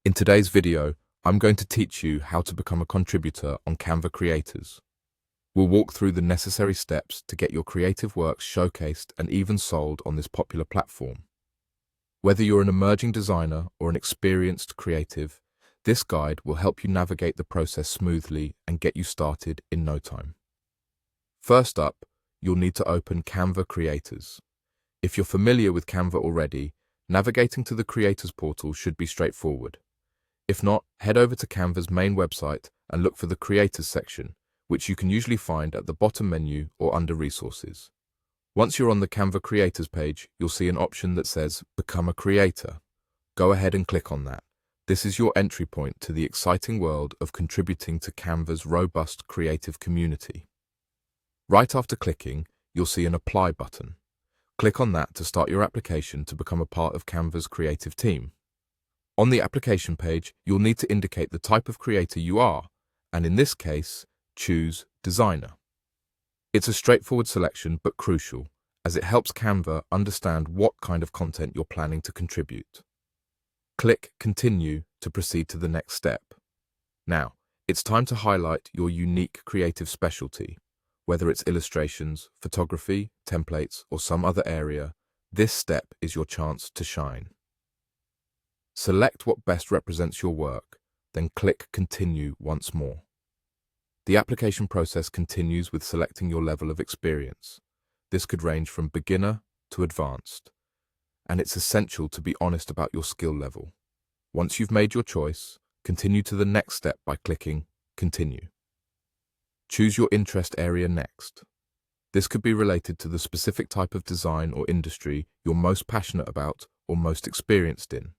In today's video, I'm going to teach you how to become a contributor on Canva Creators. We'll walk through the necessary steps to get your creative works showcased and even sold on this popular platform. Whether you're an emerging designer or an experienced creative, this guide will help you navigate the process smoothly and get you started in no time. First up, you'll need to open Canva Creators. If you're familiar with Canva already, navigating to the Creators portal should be straightforward. If not, head over to Canva's main website and look for the Creators section, which you can usually find at the bottom menu or under Resources. Once you're on the Canva Creators page, you'll see an option that says Become a Creator. Go ahead and click on that. This is your entry point to the exciting world of contributing to Canva's robust creative community. Right after clicking, you'll see an Apply button. Click on that to start your application to become a part of Canva's creative team. On the application page, you'll need to indicate the type of creator you are, and in this case, choose Designer. It's a straightforward selection but crucial, as it helps Canva understand what kind of content you're planning to contribute. Click Continue to proceed to the next step. Now, it's time to highlight your unique creative specialty. Whether it's illustrations, photography, templates, or some other area, this step is your chance to shine. Select what best represents your work, then click Continue once more. The application process continues with selecting your level of experience. This could range from beginner to advanced, and it's essential to be honest about your skill level. Once you've made your choice, continue to the next step by clicking Continue. Choose your interest area next. This could be related to the specific type of design or industry you're most passionate about or most experienced in.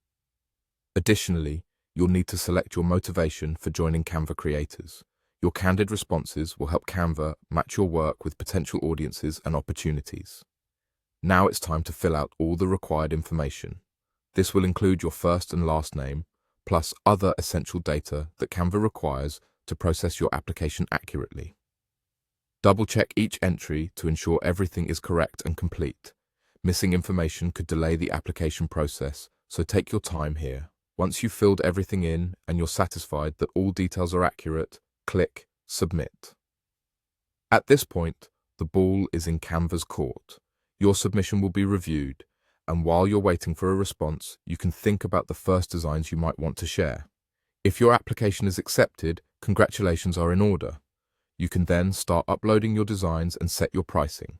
Additionally, you'll need to select your motivation for joining Canva Creators. Your candid responses will help Canva match your work with potential audiences and opportunities. Now it's time to fill out all the required information. This will include your first and last name, plus other essential data that Canva requires to process your application accurately. Double-check each entry to ensure everything is correct and complete. Missing information could delay the application process, so take your time here. Once you've filled everything in and you're satisfied that all details are accurate, click Submit. At this point, the ball is in Canva's court. Your submission will be reviewed, and while you're waiting for a response, you can think about the first designs you might want to share. If your application is accepted, congratulations are in order. You can then start uploading your designs and set your pricing.